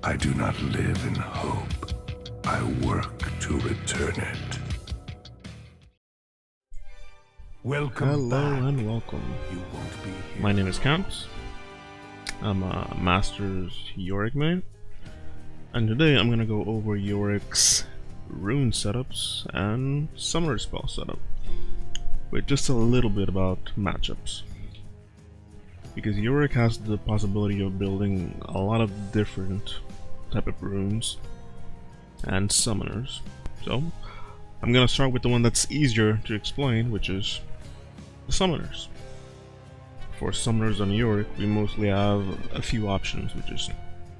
I do not live in hope. I work to return it. Welcome Hello back. and welcome. You won't be here. My name is Camps. I'm a Masters Yorick main, and today I'm gonna go over Yorick's rune setups and summoner spell setup, with just a little bit about matchups. Because Yorick has the possibility of building a lot of different type of runes and summoners. So I'm gonna start with the one that's easier to explain, which is the summoners. For summoners on Yorick, we mostly have a few options, which is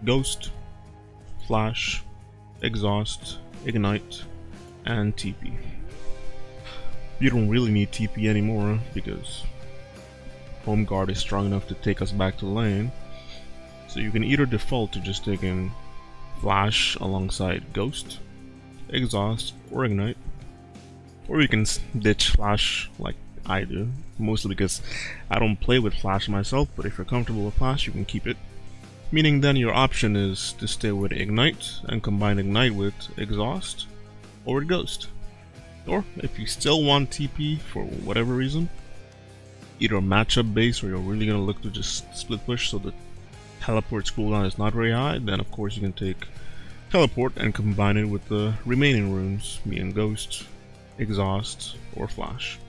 Ghost, Flash, Exhaust, Ignite, and TP. You don't really need TP anymore because Home Guard is strong enough to take us back to lane, so you can either default to just taking Flash alongside Ghost, Exhaust, or Ignite, or you can ditch Flash like I do, mostly because I don't play with Flash myself, but if you're comfortable with Flash, you can keep it. Meaning then your option is to stay with Ignite and combine Ignite with Exhaust or with Ghost. Or if you still want TP for whatever reason, either matchup based or you're really gonna look to just split push so the teleport cooldown is not very high, then of course you can take teleport and combine it with the remaining runes, meaning Ghost, Exhaust, or Flash.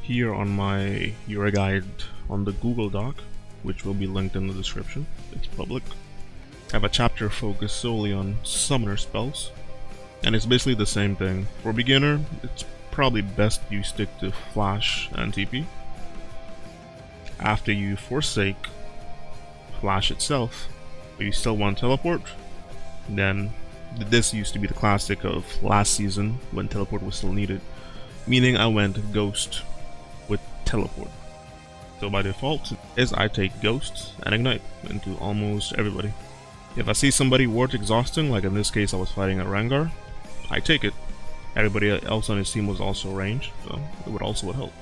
Here on my Yorick guide on the Google Doc, which will be linked in the description, it's public, I have a chapter focused solely on summoner spells, and it's basically the same thing. For beginner, it's probably best you stick to Flash and TP. After you forsake Flash itself, but you still want teleport, then this used to be the classic of last season when teleport was still needed, meaning I went Ghost with teleport. So by default is I take Ghost and Ignite into almost everybody. If I see somebody worth exhausting, like in this case I was fighting a Rengar, I take it. Everybody else on his team was also ranged, so it would also help.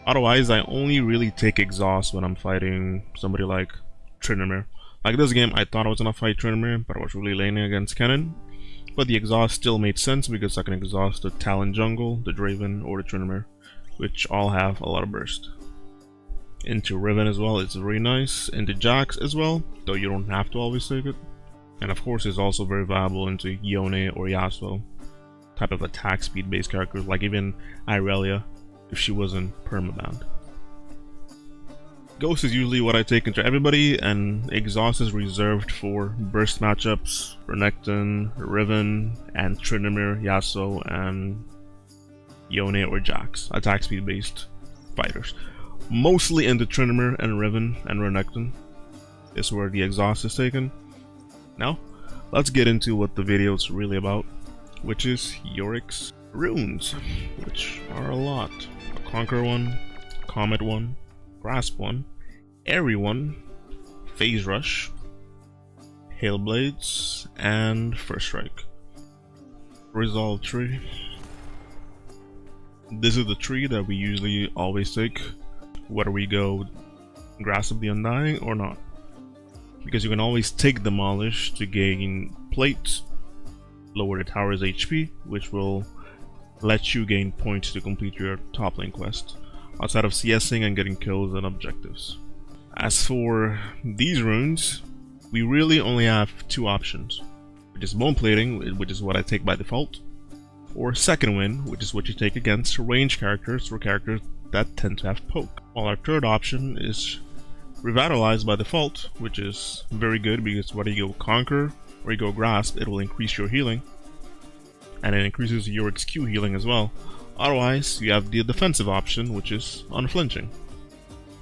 Otherwise, I only really take Exhaust when I'm fighting somebody like Tryndamere. Like this game, I thought I was gonna fight Tryndamere, but I was really laning against Kennen. But the Exhaust still made sense because I can exhaust the Talon Jungle, the Draven, or the Tryndamere, which all have a lot of burst. Into Riven as well, it's very nice. Into Jax as well, though you don't have to always take it. And of course, it's also very viable into Yone or Yasuo, type of attack speed based characters, like even Irelia, if she wasn't permabound. Ghost is usually what I take into everybody, and Exhaust is reserved for burst matchups, Renekton, Riven, and Tryndamere, Yasuo, and Yone or Jax, attack speed based fighters. Mostly into Tryndamere and Riven and Renekton is where the Exhaust is taken. Now, let's get into what the video is really about, which is Yorick's runes, which are a lot. A Conqueror one, Comet one, Grasp one, Aery one, Phase Rush, Hail Blades, and First Strike. Resolve tree. This is the tree that we usually always take, whether we go Grasp of the Undying or not. Because you can always take Demolish to gain Plate, lower the tower's HP, which will let you gain points to complete your top lane quest, outside of CSing and getting kills and objectives. As for these runes, we really only have two options, which is Bone Plating, which is what I take by default, or Second Wind, which is what you take against range characters or characters that tend to have poke. While our third option is Revitalize by default, which is very good because whether you go Conqueror or you go Grasp, it will increase your healing, and it increases Yorick's Q healing as well. Otherwise, you have the defensive option, which is Unflinching,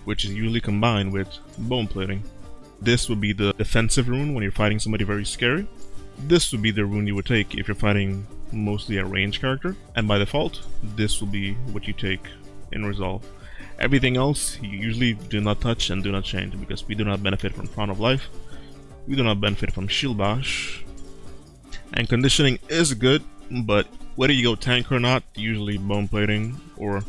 which is usually combined with Bone Plating. This would be the defensive rune when you're fighting somebody very scary. This would be the rune you would take if you're fighting mostly a range character, and by default, this will be what you take in Resolve. Everything else you usually do not touch and do not change, because we do not benefit from Crown of Life, we do not benefit from Shield Bash, and Conditioning is good, but whether you go tank or not, usually Bone Plating or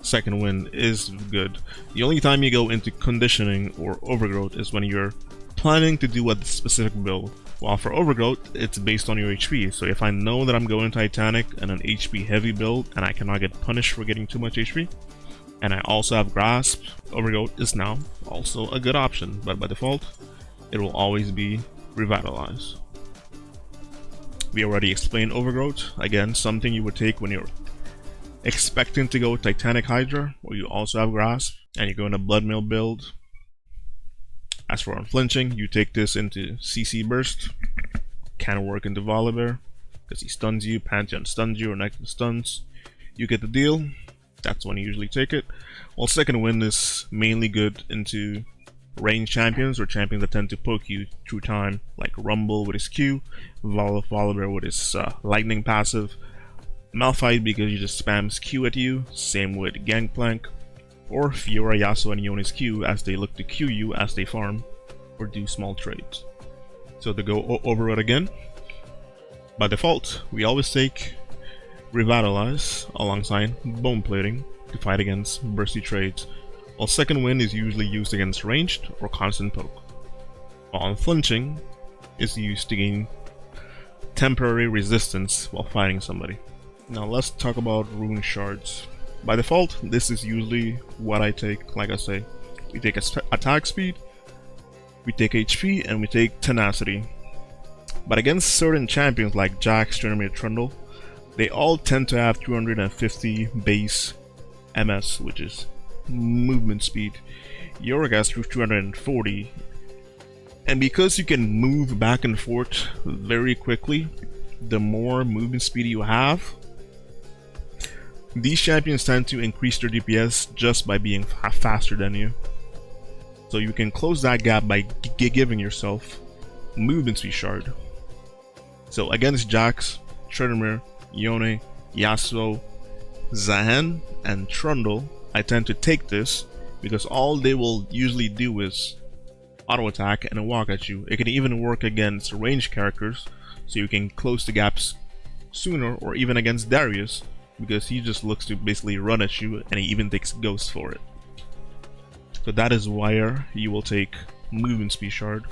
Second Wind is good. The only time you go into Conditioning or Overgrowth is when you're planning to do a specific build. While for Overgrowth, it's based on your HP. So if I know that I'm going Titanic and an HP heavy build and I cannot get punished for getting too much HP, and I also have Grasp, Overgrowth is now also a good option. But by default, it will always be Revitalize. We already explained Overgrowth. Again, something you would take when you're expecting to go Titanic Hydra, or you also have Grasp, and you go in a Blood Mill build. As for Unflinching, you take this into CC Burst. Can work into Volibear, because he stuns you, Pantheon stuns you, or Nectar stuns. You get the deal. That's when you usually take it. While Second Wind is mainly good into range champions, or champions that tend to poke you through time, like Rumble with his Q, Volibear with his Lightning passive, Malphite because he just spams Q at you, same with Gangplank, or Fiora, Yasuo, and Yone's Q as they look to Q you as they farm or do small trades. So to go over it again, by default, we always take Revitalize alongside Bone Plating to fight against bursty trades, while Second Wind is usually used against ranged or constant poke, while Unflinching is used to gain temporary resistance while fighting somebody. Now let's talk about Rune Shards. By default, this is usually what I take. Like I say, we take attack speed, we take HP, and we take tenacity. But against certain champions like Jax, Tryndamere, Trundle, they all tend to have 250 base MS, which is movement speed. Yorick has 240, and because you can move back and forth very quickly, the more movement speed you have, these champions tend to increase their DPS just by being faster than you. So you can close that gap by giving yourself movement speed shard. So against Jax, Tryndamere, Yone, Yasuo, Zahen, and Trundle, I tend to take this because all they will usually do is auto attack and walk at you. It can even work against ranged characters, so you can close the gaps sooner, or even against Darius, because he just looks to basically run at you, and he even takes Ghost for it. So that is why you will take movement speed shard,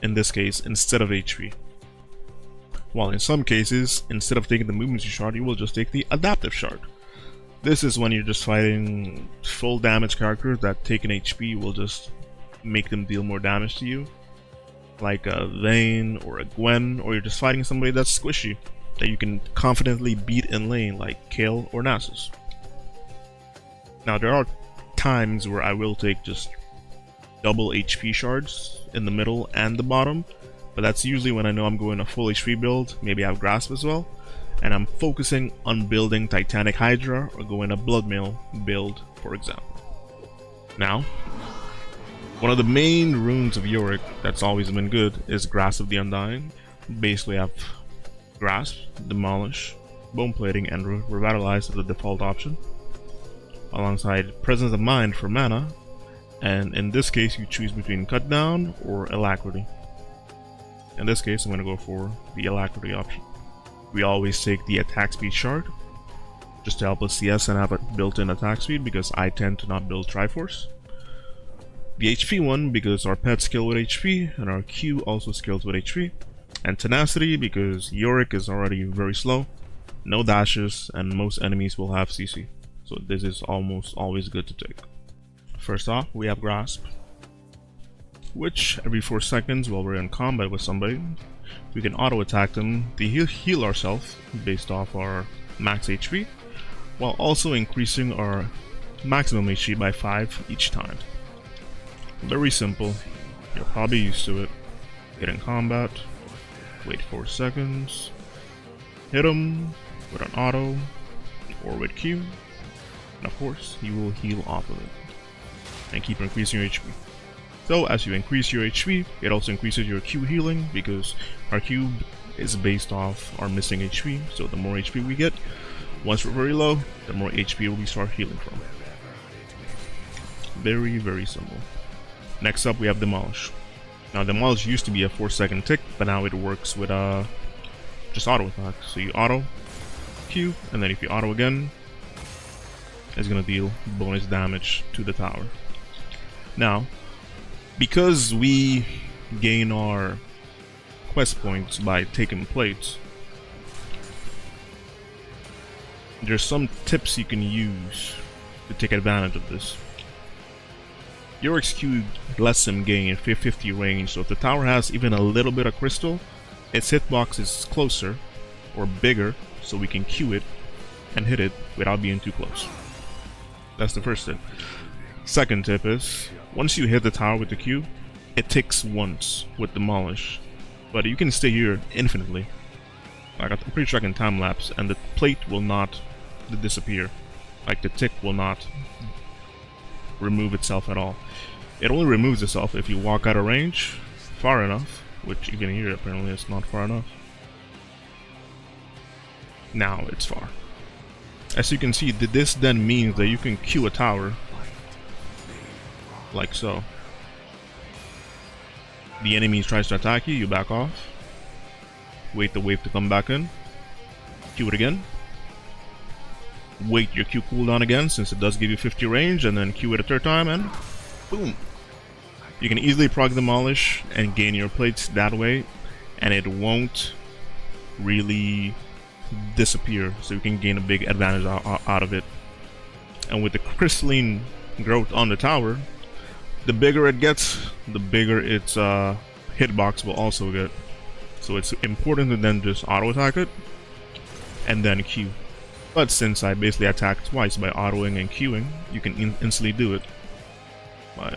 in this case, instead of HP. While in some cases, instead of taking the movement speed shard, you will just take the adaptive shard. This is when you're just fighting full damage characters that take an HP will just make them deal more damage to you, like a Vayne or a Gwen, or you're just fighting somebody that's squishy that you can confidently beat in lane, like Kayle or Nasus. Now there are times where I will take just double HP shards in the middle and the bottom, but that's usually when I know I'm going a full HP build, maybe I have Grasp as well, and I'm focusing on building Titanic Hydra or going a Blood Mill build, for example. Now, one of the main runes of Yorick that's always been good is Grasp of the Undying. Basically I have Grasp, Demolish, Bone Plating, and Revitalize as the default option, alongside Presence of Mind for mana, and in this case you choose between Cut Down or Alacrity. In this case I'm going to go for the Alacrity option. We always take the attack speed shard, just to help us CS and have a built-in attack speed, because I tend to not build Triforce. The HP one because our pet skill with HP, and our Q also skills with HP. And Tenacity because Yorick is already very slow, no dashes, and most enemies will have CC. So this is almost always good to take. First off, we have Grasp, which every 4 seconds while we're in combat with somebody, we can auto attack them to heal ourselves based off our max HP, while also increasing our maximum HP by 5 each time. Very simple, you're probably used to it. Get in combat, wait 4 seconds, hit them with an auto or with Q, and of course you will heal off of it and keep increasing your HP. So as you increase your HP, it also increases your Q healing, because our Q is based off our missing HP. So the more HP we get, once we're very low, the more HP we start healing from. Very, very simple. Next up we have Demolish. Now Demolish used to be a 4-second tick, but now it works with just auto attack. So you auto, Q, and then if you auto again, it's gonna deal bonus damage to the tower. Now, because we gain our quest points by taking plates, there's some tips you can use to take advantage of this. Yorick's Q lets him gain 50 range, so if the tower has even a little bit of crystal, its hitbox is closer or bigger, so we can Q it and hit it without being too close. That's the first tip. Second tip is, once you hit the tower with the Q, it ticks once with Demolish, but you can stay here infinitely. Like, I'm pretty sure I can time lapse, and the plate will not disappear. Like, the tick will not remove itself at all. It only removes itself if you walk out of range far enough, which even here apparently it's not far enough. Now it's far. As you can see, this then means that you can Q a tower like so. The enemy tries to attack you, you back off, wait the wave to come back in, Q it again, wait your Q cooldown again since it does give you 50 range, and then Q it a third time, and boom! You can easily proc Demolish and gain your plates that way, and it won't really disappear, so you can gain a big advantage out of it. And with the crystalline growth on the tower, the bigger it gets, the bigger its hitbox will also get. So it's important to then just auto attack it and then Q. But since I basically attacked twice by autoing and Qing, you can instantly do it by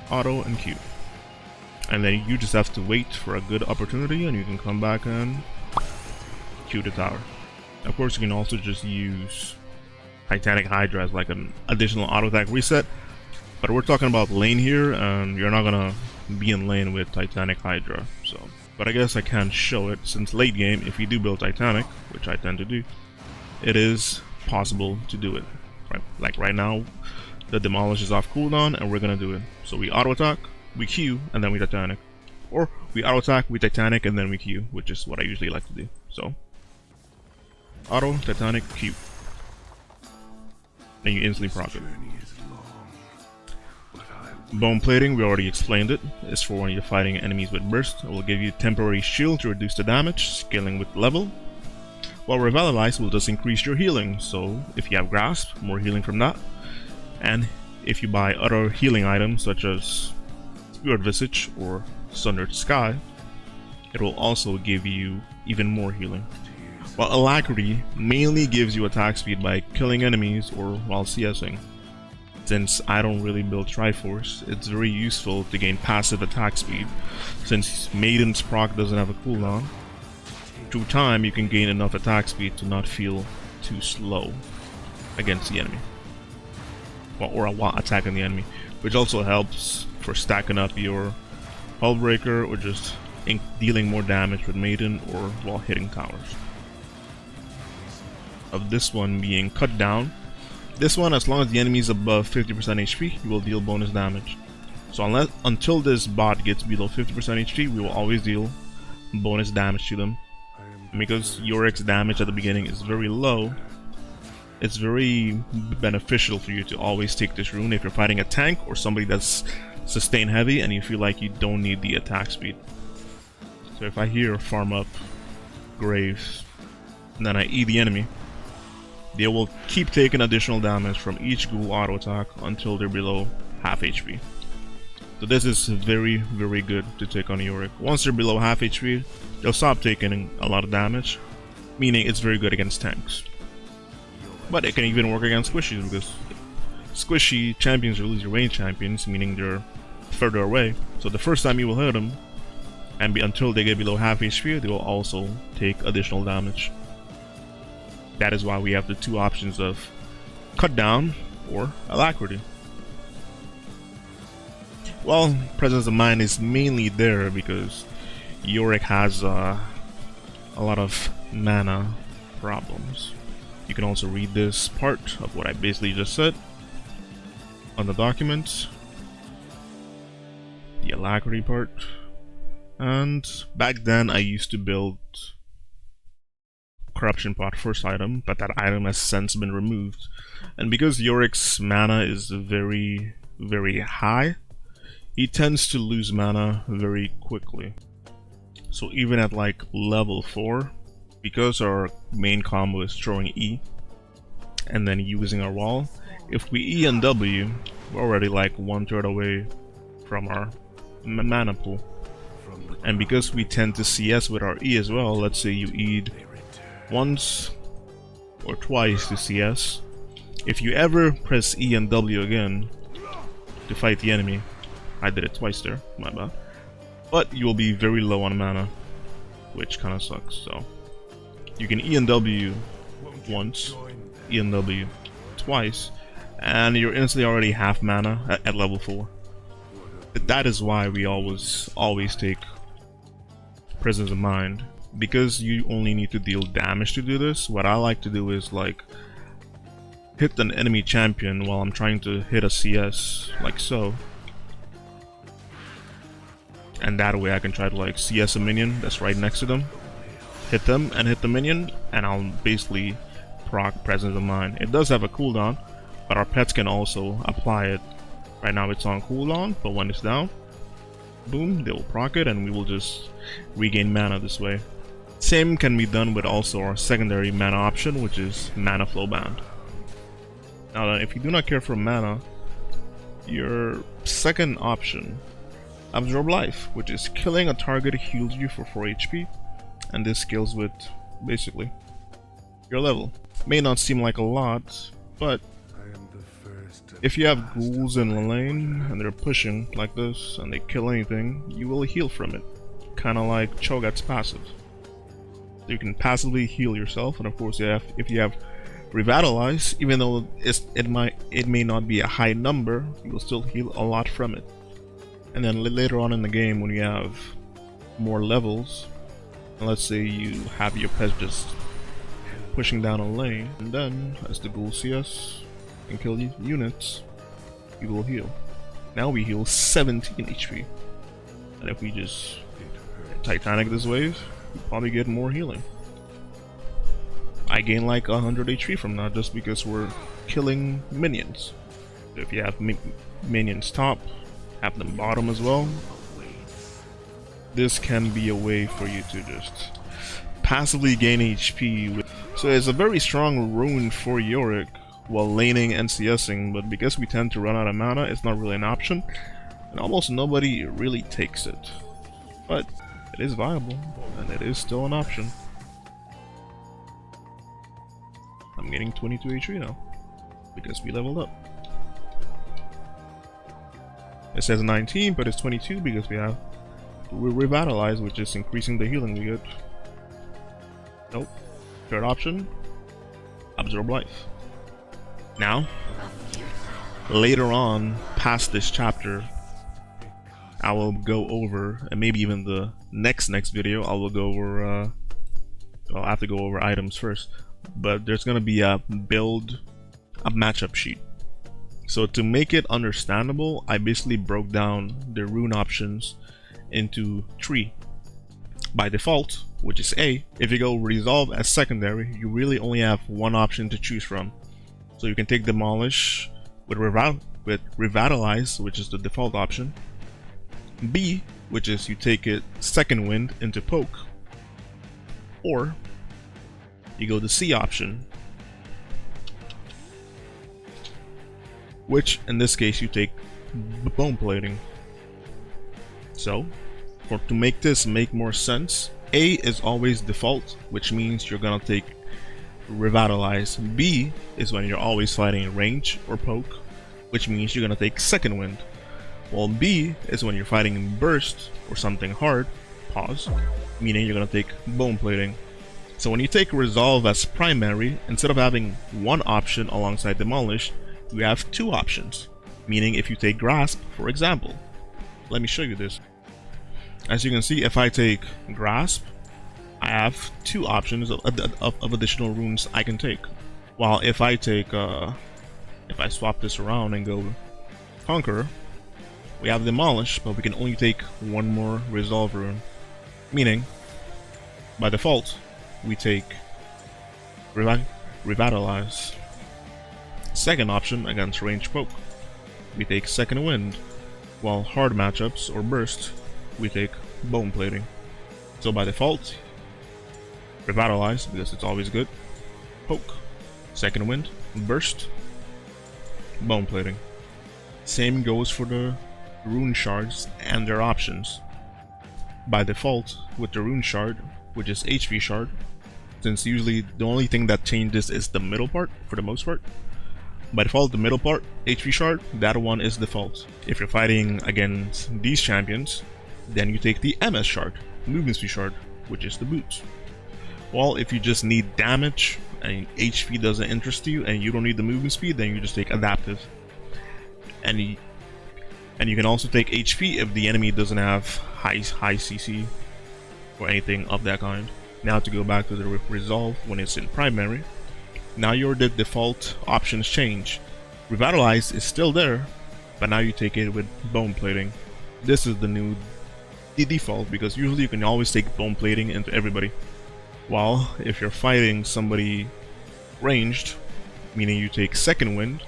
auto and Q. And then you just have to wait for a good opportunity and you can come back and Q the tower. Of course, you can also just use Titanic Hydra as like an additional auto attack reset, but we're talking about lane here, and you're not gonna be in lane with Titanic Hydra. So, but I guess I can show it since late game, if you do build Titanic, which I tend to do, it is possible to do it. Right, like right now, the Demolish is off cooldown, and we're gonna do it. So we auto attack, we Q, and then we Titanic, or we auto attack, we Titanic, and then we Q, which is what I usually like to do. So. Auto, Titanic, Q. Then you instantly proc it. Bone plating, we already explained it. It's for when you're fighting enemies with burst. It will give you temporary shield to reduce the damage, scaling with level. While Revitalize will just increase your healing, so if you have Grasp, more healing from that. And if you buy other healing items such as Spirit Visage or Sundered Sky, it will also give you even more healing. While Alacrity mainly gives you attack speed by killing enemies or while CSing. Since I don't really build Triforce, it's very useful to gain passive attack speed, since Maiden's proc doesn't have a cooldown. Through time, you can gain enough attack speed to not feel too slow against the enemy. Or while attacking the enemy, which also helps for stacking up your Hullbreaker or just dealing more damage with Maiden or while hitting towers. Of this one being cut down. This one, as long as the enemy is above 50% HP, you will deal bonus damage. So until this bot gets below 50% HP, we will always deal bonus damage to them. And because Yorick's damage at the beginning is very low, it's very beneficial for you to always take this rune if you're fighting a tank or somebody that's sustain heavy and you feel like you don't need the attack speed. So if I here farm up Graves and then I E the enemy, they will keep taking additional damage from each ghoul auto attack until they're below half HP. So this is very, very good to take on Yorick. Once they're below half HP, they'll stop taking a lot of damage, meaning it's very good against tanks. But it can even work against squishies, because squishy champions are usually range champions, meaning they're further away. So the first time you will hit them, and until they get below half HP, they will also take additional damage. That is why we have the two options of cut down or alacrity. Well, presence of mind is mainly there because Yorick has a lot of mana problems. You can also read this part of what I basically just said on the document, the alacrity part. And back then I used to build Corruption Pot first item, but that item has since been removed. And because Yorick's mana is very, very high, he tends to lose mana very quickly. So even at like level 4, because our main combo is throwing E and then using our wall, if we E and W, we're already like 1/3 away from our mana pool. And because we tend to CS with our E as well, let's say you E'd once or twice to CS, if you ever press E and W again to fight the enemy, I did it twice there, my bad, but you will be very low on mana, which kinda sucks. So you can E and W once, E and W twice, and you're instantly already half mana at level 4. That is why we always take Presence of Mind, because you only need to deal damage to do this. What I like to do is like hit an enemy champion while I'm trying to hit a CS, like so, and that way I can try to like CS a minion that's right next to them, hit them and hit the minion, and I'll basically proc Presence of Mind. It does have a cooldown, but our pets can also apply it. Right now it's on cooldown, but when it's down, boom, they will proc it and we will just regain mana this way. Same can be done with also our secondary mana option, which is Mana Flow Band. Now then, if you do not care for mana, your second option, Absorb Life, which is killing a target heals you for 4 HP, and this scales with basically your level. May not seem like a lot, but if you have ghouls in the lane and they're pushing like this and they kill anything, you will heal from it, kinda like Cho'Gath's passive. You can passively heal yourself, and of course if you have Revitalize, even though it may not be a high number, you will still heal a lot from it. And then later on in the game, when you have more levels, and let's say you have your pets just pushing down a lane, and then as the ghouls see us and kill units, you will heal. Now we heal 17 HP, and if we just Titanic this wave, we probably get more healing. I gain like 100 HP from that just because we're killing minions. So if you have minions top, have them bottom as well, this can be a way for you to just passively gain HP. So it's a very strong rune for Yorick while laning and CSing, but because we tend to run out of mana, it's not really an option, and almost nobody really takes it. But it is viable, and it is still an option. I'm getting 22 HP now, because we leveled up. It says 19, but it's 22 because we have Revitalize, which is increasing the healing we get. Nope. Third option, Absorb Life. Now, later on, past this chapter, I will go over, and maybe even the next video, I will go over, well, I have to go over items first, but there's going to be a matchup sheet. So to make it understandable, I basically broke down the rune options into 3. By default, which is A, if you go Resolve as secondary, you really only have one option to choose from. So you can take Demolish with Revitalize, which is the default option. B, which is you take it Second Wind into Poke. Or you go the C option, which in this case you take Bone Plating. So, to make this make more sense, A is always default, which means you're gonna take Revitalize. B is when you're always fighting range or poke, which means you're gonna take Second Wind. While B is when you're fighting burst or something hard, pause, meaning you're gonna take Bone Plating. So when you take Resolve as primary, instead of having one option alongside Demolish, you have 2 options. Meaning if you take Grasp, for example, let me show you this. As you can see, if I take Grasp, I have 2 options of additional runes I can take. While if I take, if I swap this around and go Conqueror, we have Demolish, but we can only take 1 more Resolve rune. Meaning, by default, we take Revitalize. Second option against range poke, we take Second Wind. while hard matchups or burst, we take bone plating. So by default, revitalize because it's always good, poke, second wind, burst, bone plating. Same goes for the Rune Shards and their options. By default, with the Rune Shard, which is HP Shard, since usually the only thing that changes is the middle part for the most part. By default, the middle part, HP Shard, that one is default. If you're fighting against these champions, then you take the MS Shard, Movement Speed Shard, which is the boots. Well, if you just need damage and HP doesn't interest you and you don't need the movement speed, then you just take Adaptive. And you can also take HP if the enemy doesn't have high CC or anything of that kind. Now to go back to the Resolve when it's in primary, now your default options change. Revitalize is still there, but now you take it with bone plating. This is the new default because usually you can always take bone plating into everybody. While if you're fighting somebody ranged, meaning you take second wind,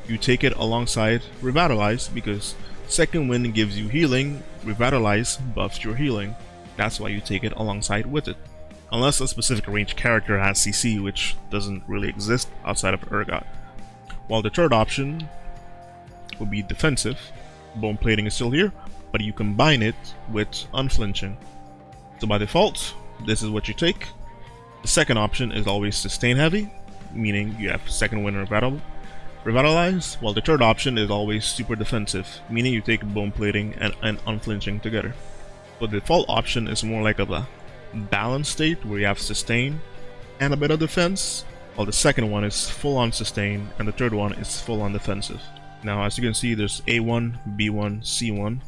you take it alongside Revitalize because second wind gives you healing, Revitalize buffs your healing. That's why you take it alongside with it. Unless a specific ranged character has CC, which doesn't really exist outside of Urgot. While the third option would be defensive. Bone plating is still here, but you combine it with unflinching. So by default, this is what you take. The second option is always sustain heavy, meaning you have second wind Revitalize, while the third option is always super defensive, meaning you take bone plating and unflinching together. So the default option is more like a balanced state where you have sustain and a bit of defense, while the second one is full on sustain and the third one is full on defensive. Now as you can see, there's A1, B1, C1,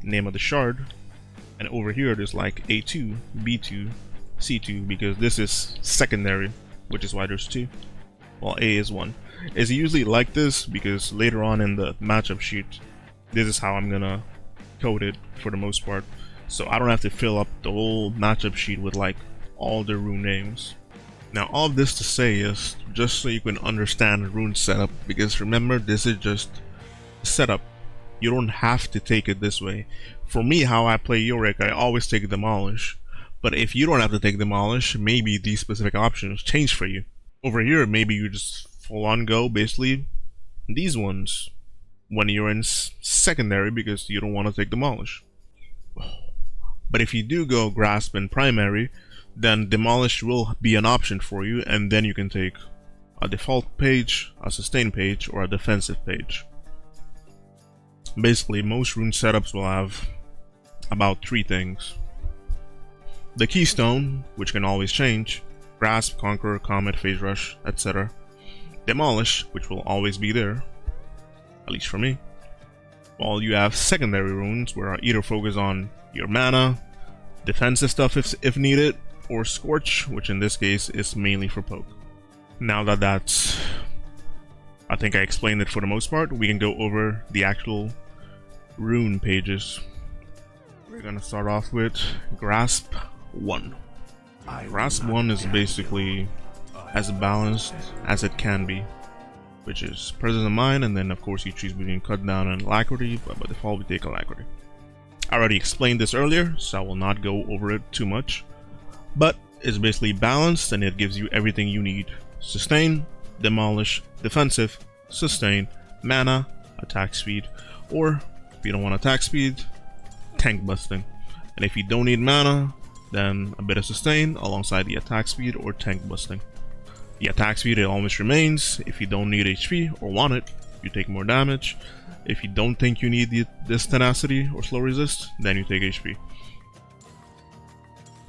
name of the shard, and over here there's like A2, B2, C2 because this is secondary, which is why there's 2, while A is 1. It's usually like this because later on in the matchup sheet, this is how I'm gonna code it for the most part. So I don't have to fill up the whole matchup sheet with like all the rune names. Now all of this to say is just so you can understand rune setup, because remember, this is just setup. You don't have to take it this way. For me, how I play Yorick, I always take Demolish. But if you don't have to take Demolish, maybe these specific options change for you. Over here, maybe you just full on go basically these ones when you're in secondary because you don't want to take Demolish. But if you do go Grasp in primary, then Demolish will be an option for you, and then you can take a default page, a sustain page, or a defensive page. Basically, most rune setups will have about 3 things. The Keystone, which can always change, Grasp, Conqueror, Comet, Phase Rush, etc. Demolish, which will always be there, at least for me. While you have secondary runes, where I either focus on your mana, defensive stuff if needed, or Scorch, which in this case is mainly for poke. Now that that's, I think I explained it for the most part, we can go over the actual rune pages. We're gonna start off with Grasp 1. Grasp 1 is basically as balanced as it can be, which is presence of mind, and then of course you choose between cut down and alacrity, but by default we take alacrity. I already explained this earlier, so I will not go over it too much, but it's basically balanced and it gives you everything you need. Sustain, demolish, defensive, sustain, mana, attack speed, or if you don't want attack speed, tank busting. And if you don't need mana, then a bit of sustain alongside the attack speed or tank busting. The attack speed, it always remains. If you don't need HP or want it, you take more damage. If you don't think you need this tenacity or slow resist, then you take HP.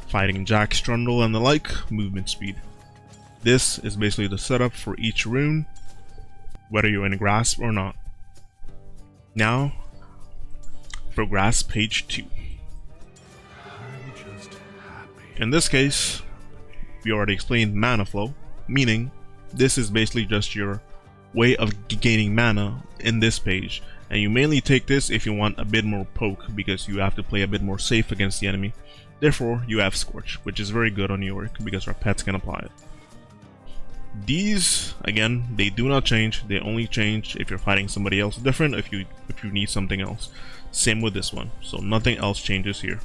Fighting Jack, Strundle, and the like, movement speed. This is basically the setup for each rune, whether you're in Grasp or not. Now, for Grasp page 2. In this case, we already explained mana flow, meaning this is basically just your way of gaining mana in this page, and you mainly take this if you want a bit more poke because you have to play a bit more safe against the enemy. Therefore, you have Scorch, which is very good on Yorick because our pets can apply it. These, again, they do not change. They only change if you're fighting somebody else different, if you need something else. Same with this one, so nothing else changes here.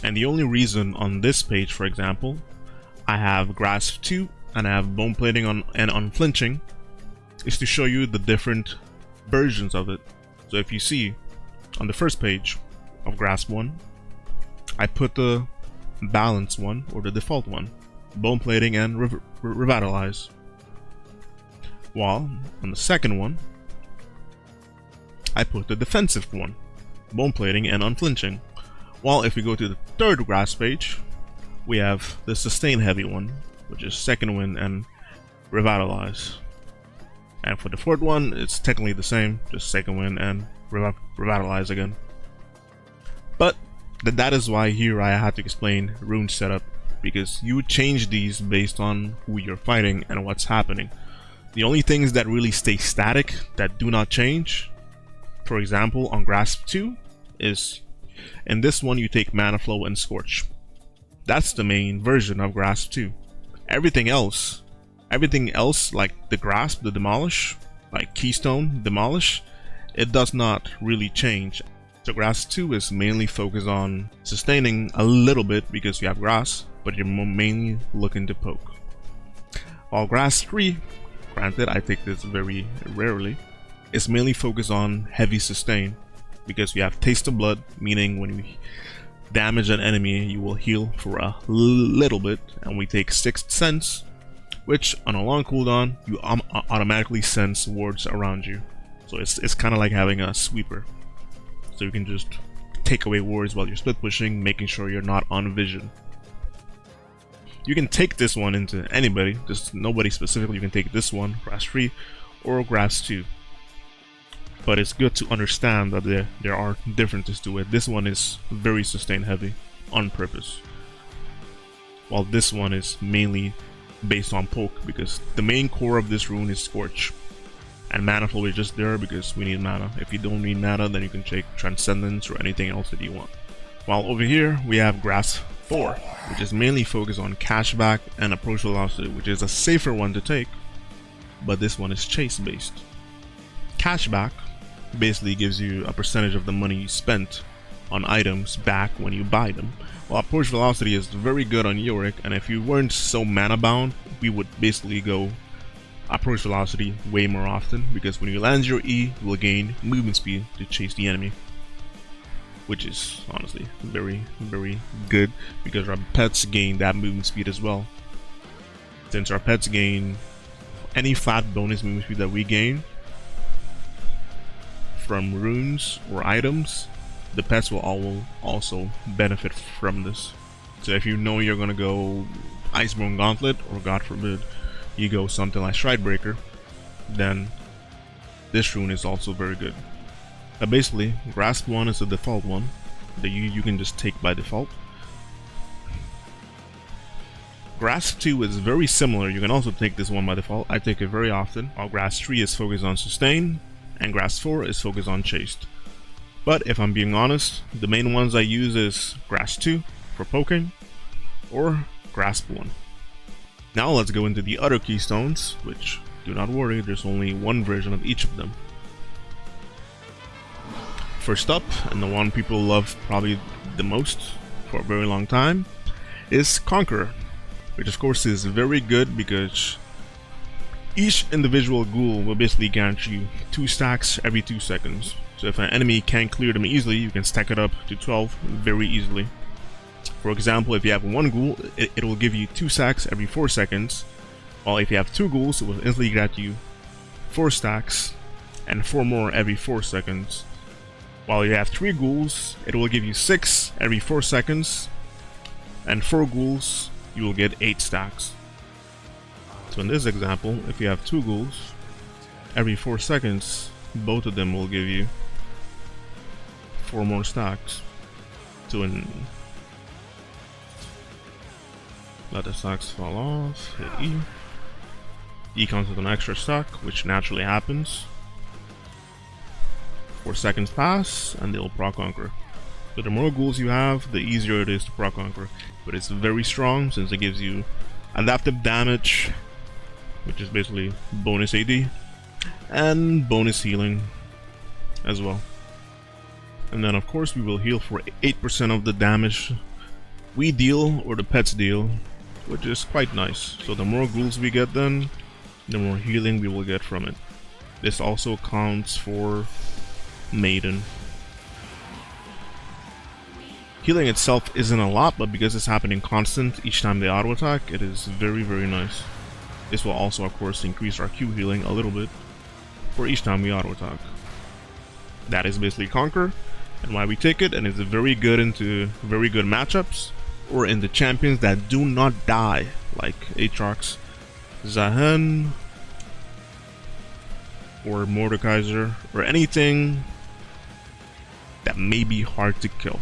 And the only reason on this page, for example, I have Grasp 2 and I have Bone Plating and Unflinching, is to show you the different versions of it. So if you see on the first page of Grasp 1, I put the balanced one, or the default one, Bone Plating and Revitalize. While on the second one, I put the defensive one, Bone Plating and Unflinching. While if we go to the third Grasp page, we have the Sustain Heavy one, which is Second Wind and Revitalize. And for the fourth one, it's technically the same, just Second Wind and Revitalize again. But that is why here I had to explain rune setup, because you change these based on who you're fighting and what's happening. The only things that really stay static, that do not change, for example on Grasp 2, is in this one you take Mana Flow and Scorch. That's the main version of Grasp 2. Everything else like the Grasp, the Demolish, like Keystone, Demolish, it does not really change. So Grasp 2 is mainly focused on sustaining a little bit because you have Grasp, but you're mainly looking to poke. While Grasp 3, granted I take this very rarely, is mainly focused on heavy sustain because you have Taste of Blood, meaning when you damage an enemy you will heal for a little bit, and we take Sixth Sense, which on a long cooldown you automatically sense wards around you. So it's kind of like having a sweeper. So you can just take away wards while you're split pushing, making sure you're not on vision. You can take this one into anybody, just nobody specifically. You can take this one, Grasp 3 or Grasp 2. But it's good to understand that there are differences to it. This one is very sustain heavy on purpose, while this one is mainly based on poke, because the main core of this rune is Scorch. And Mana Flow is just there because we need mana. If you don't need mana, then you can take Transcendence or anything else that you want. While over here we have Grasp 4, which is mainly focused on cashback and approach velocity, which is a safer one to take, but this one is chase based. Cashback basically gives you a percentage of the money you spent on items back when you buy them, while approach velocity is very good on Yorick, and if you weren't so mana bound, we would basically go approach velocity way more often, because when you land your E, you will gain movement speed to chase the enemy, which is honestly very good, because our pets gain that movement speed as well. Since our pets gain any flat bonus movement speed that we gain from runes or items, the pets will also benefit from this. So if you know you're gonna go Iceborne Gauntlet, or God forbid you go something like Stridebreaker, then this rune is also very good. Basically, Grasp 1 is the default one that you can just take by default. Grasp 2 is very similar, you can also take this one by default. I take it very often. While Grasp 3 is focused on sustain, and Grasp 4 is focused on chased. But if I'm being honest, the main ones I use is Grasp 2 for poking, or Grasp 1. Now let's go into the other keystones, which, do not worry, there's only one version of each of them. First up, and the one people love probably the most for a very long time, is Conqueror, which of course is very good because each individual ghoul will basically guarantee you 2 stacks every 2 seconds. So if an enemy can't clear them easily, you can stack it up to 12 very easily. For example, if you have 1 ghoul, it will give you 2 stacks every 4 seconds, while if you have 2 ghouls, it will instantly grant you 4 stacks and 4 more every 4 seconds. While you have 3 ghouls, it will give you 6 every 4 seconds, and 4 ghouls, you will get 8 stacks. So in this example, if you have 2 ghouls, every 4 seconds, both of them will give you 4 more stacks. So let the stacks fall off, hit E. E comes with an extra stack, which naturally happens. 4 seconds pass, and they'll proc Conqueror. So the more ghouls you have, the easier it is to proc Conqueror. But it's very strong since it gives you adaptive damage, which is basically bonus AD, and bonus healing as well. And then of course we will heal for 8% of the damage we deal or the pets deal, which is quite nice. So the more ghouls we get, then the more healing we will get from it. This also counts for Maiden. Healing itself isn't a lot, but because it's happening constant each time they auto attack, it is very, very nice. This will also of course increase our Q healing a little bit for each time we auto attack. That is basically Conqueror and why we take it, and it's very good into very good matchups or into champions that do not die, like Aatrox, Zahen, or Mordekaiser, or anything that may be hard to kill.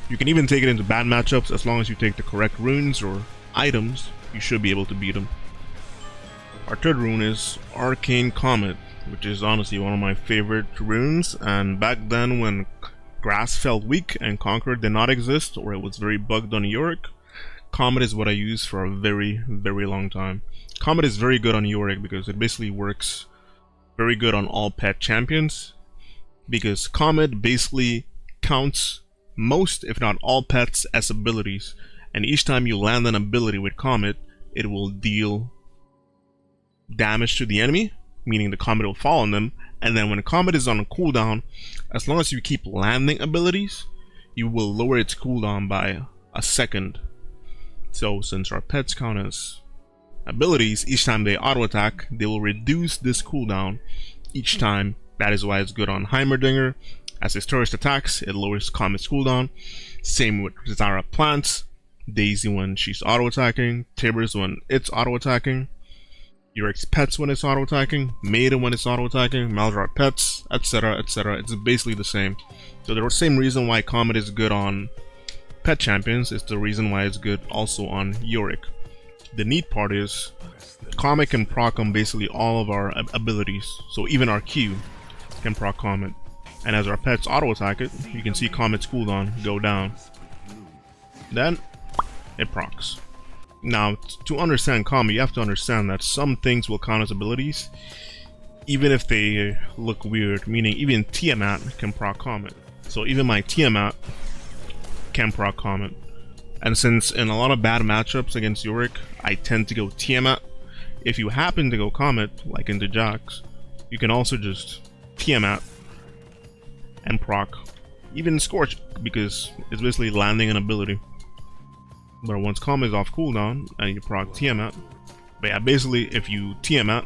You can even take it into bad matchups. As long as you take the correct runes or items, you should be able to beat them. Our third rune is Arcane Comet, which is honestly one of my favorite runes, and back then when Grass felt weak and Conqueror did not exist, or it was very bugged on Yorick, Comet is what I used for a very, very long time. Comet is very good on Yorick because it basically works very good on all pet champions, because Comet basically counts most, if not all, pets as abilities, and each time you land an ability with Comet, it will deal damage to the enemy, meaning the Comet will fall on them, and then when Comet is on a cooldown, as long as you keep landing abilities, you will lower its cooldown by a second. So since our pets count as abilities, each time they auto attack, they will reduce this cooldown each time. That is why it's good on Heimerdinger. As his tourist attacks, it lowers Comet's cooldown. Same with Zara Plants, Daisy when she's auto attacking, Tibbers when it's auto attacking, Yorick's Pets when it's auto attacking, Maiden when it's auto attacking, Malzar Pets, etc, etc. It's basically the same. So the same reason why Comet is good on pet champions is the reason why it's good also on Yorick. The neat part is Comet can proc on basically all of our abilities, so even our Q can proc Comet. And as our pets auto attack it, you can see Comet's cooldown go down. Then it procs. Now, to understand Comet, you have to understand that some things will count as abilities, even if they look weird, meaning even Tiamat can proc Comet. So even my Tiamat can proc Comet. And since in a lot of bad matchups against Yorick, I tend to go Tiamat, if you happen to go Comet, like into Jax, you can also just Tiamat and proc even Scorch, because it's basically landing an ability. But once Comet is off cooldown and you proc Tiamat, but yeah, basically if you Tiamat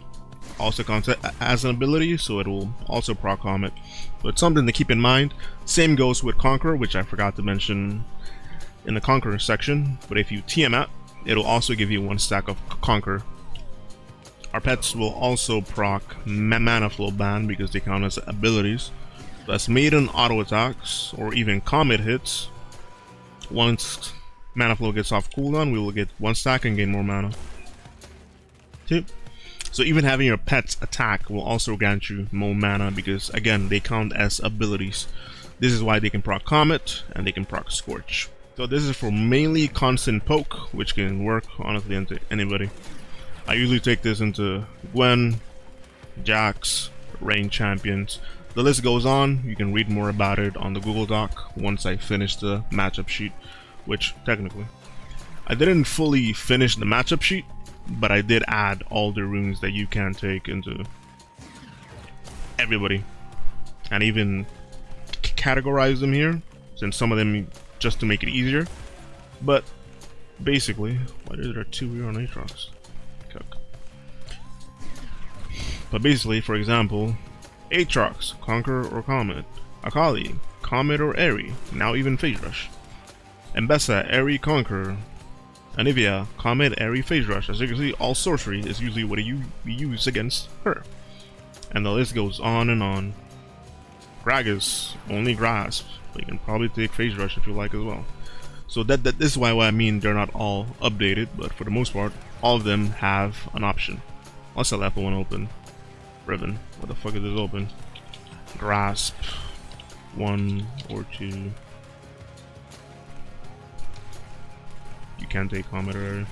also counts as an ability, so it will also proc Comet. So it's something to keep in mind. Same goes with Conqueror, which I forgot to mention in the Conqueror section, but if you Tiamat, it'll also give you 1 stack of Conqueror. Our pets will also proc Mana Flow Ban because they count as abilities. So as Maiden auto attacks or even Comet hits, once Mana Flow gets off cooldown, we will get 1 stack and gain more mana. Okay. So even having your pets attack will also grant you more mana because again they count as abilities. This is why they can proc Comet and they can proc Scorch. So this is for mainly constant poke, which can work honestly into anybody. I usually take this into Gwen, Jax, Rain champions. The list goes on. You can read more about it on the Google Doc once I finish the matchup sheet, which technically I didn't fully finish the matchup sheet, but I did add all the runes that you can take into everybody and even categorize them here, since some of them just to make it easier. But basically, why is there 2 here on Aatrox? But basically, for example, Aatrox, Conqueror or Comet, Akali, Comet or Aery, now even Phase Rush, Mbessa, Aery, Conqueror, Anivia, Comet, Aery, Phase Rush. As you can see, all sorcery is usually what you use against her. And the list goes on and on. Gragas, only Grasp, but you can probably take Phase Rush if you like as well. So this is why I mean they're not all updated, but for the most part, all of them have an option. Also left one open. Riven, what the fuck is this open? Grasp, 1 or 2. You can't take Comet or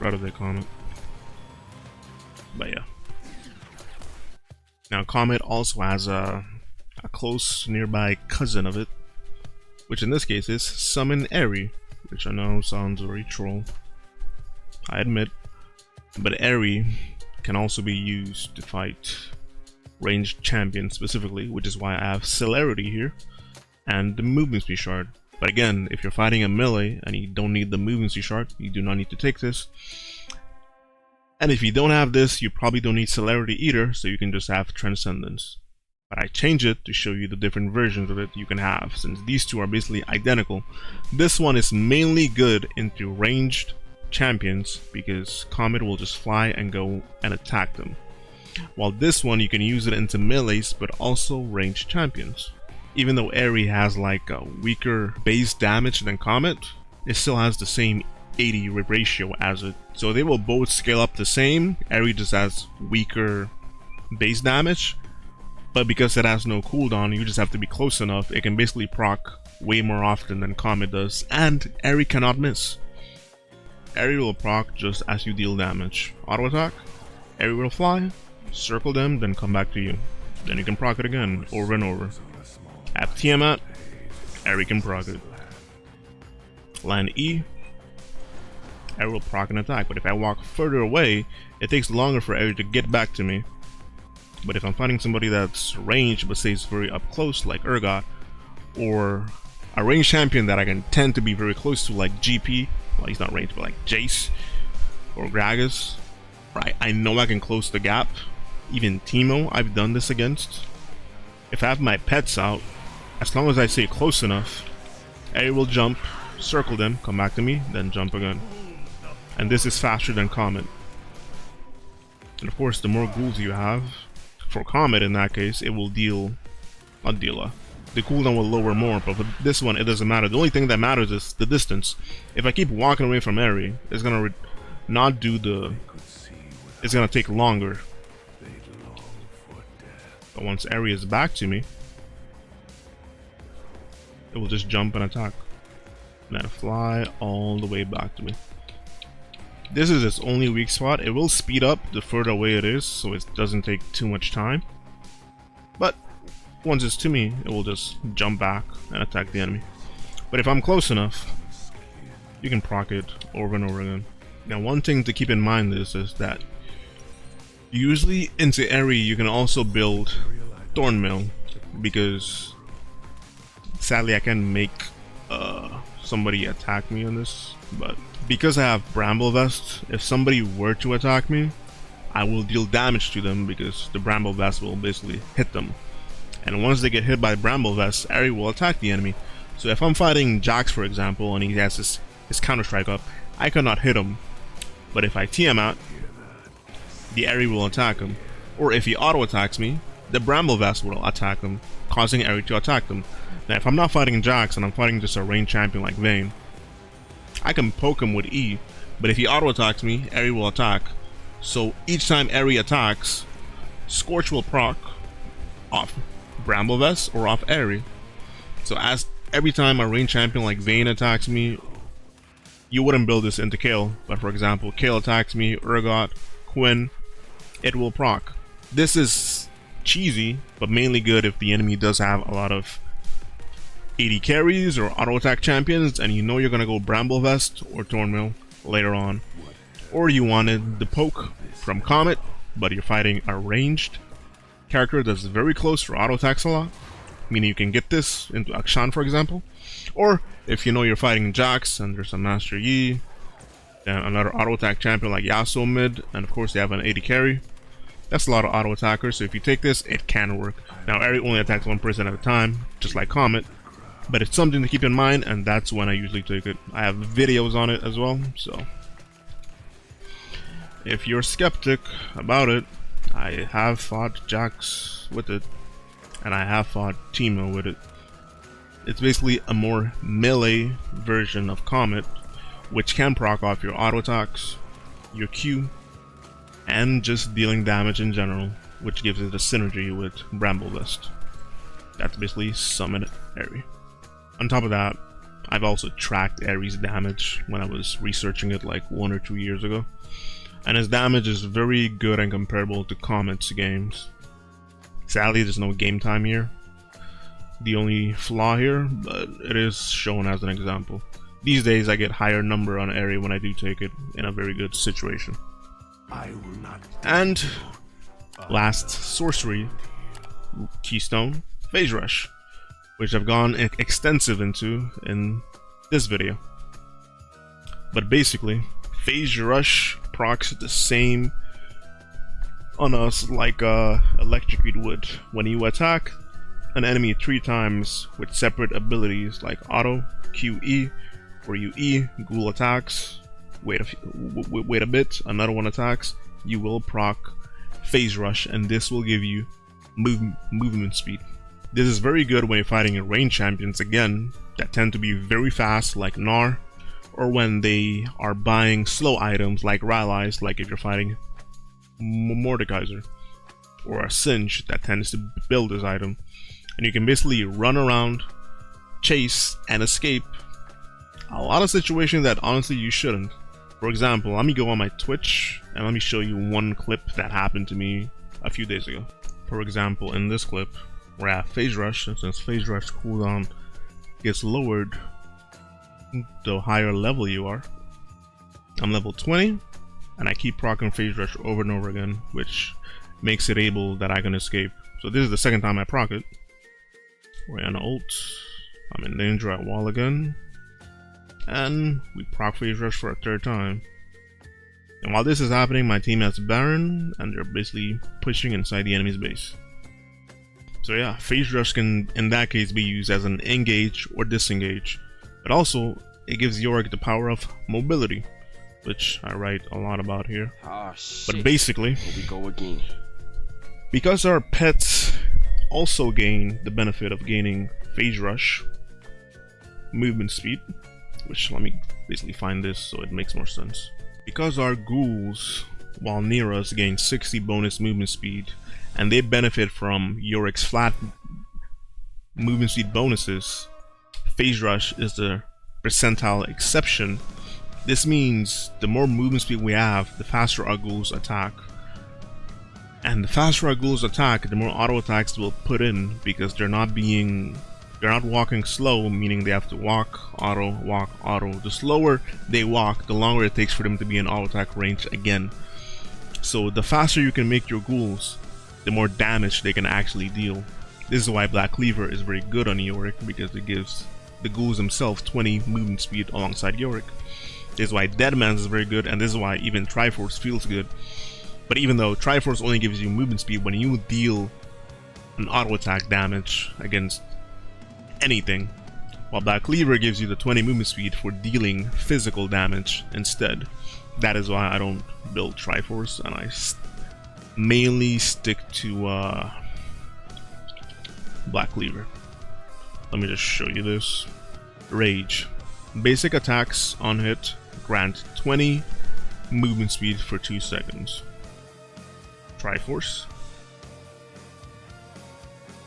Try to take Comet. But yeah. Now Comet also has a close nearby cousin of it, which in this case is Summon Aery, which I know sounds very troll, I admit, but Aery can also be used to fight ranged champions specifically, which is why I have Celerity here and the movement speed shard. But again, if you're fighting a melee and you don't need the movement speed shard, you do not need to take this. And if you don't have this, you probably don't need Celerity either, so you can just have Transcendence. But I change it to show you the different versions of it you can have, since these two are basically identical. This one is mainly good into ranged champions because Comet will just fly and go and attack them. While this one you can use it into melees but also ranged champions. Even though Aery has like a weaker base damage than Comet, it still has the same 80 ratio as it. So they will both scale up the same. Aery just has weaker base damage, but because it has no cooldown, you just have to be close enough. It can basically proc way more often than Comet does, and Aery cannot miss. Aery will proc just as you deal damage. Auto attack, Aery will fly, circle them, then come back to you. Then you can proc it again, over and over. At Tiamat, Aery can proc it. Land E, Aery will proc an attack, but if I walk further away, it takes longer for Aery to get back to me. But if I'm fighting somebody that's ranged but stays very up close like Urgot, or a ranged champion that I can tend to be very close to like GP, well he's not ranged but like Jace or Gragas, right? I know I can close the gap. Even Teemo I've done this against. If I have my pets out, as long as I stay close enough, Aery will jump, circle them, come back to me, then jump again. And this is faster than Comet. And of course the more ghouls you have, for Comet in that case, it will deal, not deal, the cooldown will lower more, but for this one it doesn't matter. The only thing that matters is the distance. If I keep walking away from Aery, it's gonna not do the, it's gonna take longer. But once Aery is back to me, it will just jump and attack. And then fly all the way back to me. This is its only weak spot. It will speed up the further away it is, so it doesn't take too much time. But once it's to me, it will just jump back and attack the enemy. But if I'm close enough, you can proc it over and over again. Now one thing to keep in mind is that usually into Aery you can also build Thornmail, because sadly I can make somebody attack me on this, but because I have Bramble Vest, if somebody were to attack me, I will deal damage to them because the Bramble Vest will basically hit them. And once they get hit by Bramble Vest, Aery will attack the enemy. So if I'm fighting Jax for example, and he has his counter strike up, I cannot hit him. But if I TM out, the Aery will attack him. Or if he auto attacks me, the Bramble Vest will attack him, causing Aery to attack them. Now if I'm not fighting Jax and I'm fighting just a ranged champion like Vayne, I can poke him with E, but if he auto attacks me, Aery will attack. So each time Aery attacks, Scorch will proc off Bramble Vest or off Aery. So as every time a ranged champion like Vayne attacks me, you wouldn't build this into Kayle, but for example, Kayle attacks me, Urgot, Quinn, it will proc. This is cheesy, but mainly good if the enemy does have a lot of 80 carries or auto attack champions and you know you're gonna go Bramble Vest or Thornmail later on. Or you wanted the poke from Comet, but you're fighting a ranged character that's very close for auto attacks a lot, meaning you can get this into Akshan for example. Or if you know you're fighting Jax and there's a Master Yi, then another auto attack champion like Yasuo mid, and of course they have an 80 carry. That's a lot of auto attackers, so if you take this, it can work. Now Aery only attacks one person at a time, just like Comet, but it's something to keep in mind, and that's when I usually take it. I have videos on it as well, so if you're skeptic about it, I have fought Jax with it, and I have fought Teemo with it. It's basically a more melee version of Comet, which can proc off your auto attacks, your Q, and just dealing damage in general, which gives it a synergy with Bramble Vest. That's basically Summon Aery. On top of that, I've also tracked Aery's damage when I was researching it like 1 or 2 years ago. And his damage is very good and comparable to Comet's games. Sadly, there's no game time here. The only flaw here, but it is shown as an example. These days I get higher number on Aery when I do take it in a very good situation. I will not. And last sorcery, Keystone, Phase Rush, which I've gone extensive into in this video. But basically, Phase Rush procs the same on us like Electrocute would. When you attack an enemy 3 times with separate abilities like Auto, QE, or you E, Ghoul attacks, wait a bit, another one attacks, you will proc Phase Rush, and this will give you movement speed. This is very good when you're fighting range champions, again, that tend to be very fast like Gnar, or when they are buying slow items like Rallies, like if you're fighting Mordekaiser, or a Singe that tends to build this item. And you can basically run around, chase, and escape a lot of situations that honestly you shouldn't. For example, let me go on my Twitch and let me show you one clip that happened to me a few days ago. For example, in this clip, we're at Phase Rush, and since Phase Rush cooldown gets lowered the higher level you are, I'm level 20, and I keep proccing Phase Rush over and over again, which makes it able that I can escape. So this is the second time I proc it. We're on ult, I'm in danger at wall again, and we proc Phase Rush for a 3rd time. And while this is happening, my team has Baron, and they're basically pushing inside the enemy's base. So yeah, Phase Rush can in that case be used as an engage or disengage, but also it gives Yorick the power of mobility, which I write a lot about here. Oh, shit. But basically, here we go again. Because our pets also gain the benefit of gaining Phase Rush, movement speed, which let me basically find this so it makes more sense. Because our ghouls, while near us, gain 60 bonus movement speed, and they benefit from Yorick's flat movement speed bonuses, Phase Rush is the percentile exception. This means the more movement speed we have, the faster our ghouls attack. And the faster our ghouls attack, the more auto attacks we'll put in, because they're not walking slow, meaning they have to walk, auto. The slower they walk, the longer it takes for them to be in auto attack range again. So the faster you can make your ghouls, the more damage they can actually deal. This is why Black Cleaver is very good on Yorick, because it gives the ghouls themselves 20 movement speed alongside Yorick. This is why Deadman's is very good, and this is why even Triforce feels good. But even though Triforce only gives you movement speed when you deal an auto attack damage against anything, while Black Cleaver gives you the 20 movement speed for dealing physical damage instead. That is why I don't build Triforce, and I mainly stick to Black Cleaver. Let me just show you this. Rage. Basic attacks on hit grant 20 movement speed for 2 seconds. Triforce.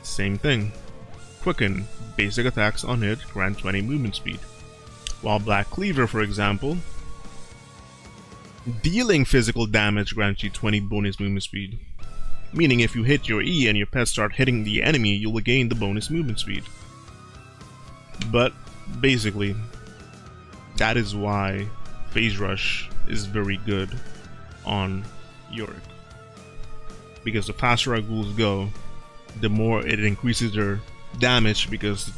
Same thing. Quicken. Basic attacks on hit grant 20 movement speed. While Black Cleaver, for example, dealing physical damage grants you 20 bonus movement speed. Meaning if you hit your E and your pets start hitting the enemy, you will gain the bonus movement speed. But basically, that is why Phase Rush is very good on Yorick. Because the faster our ghouls go, the more it increases their damage, because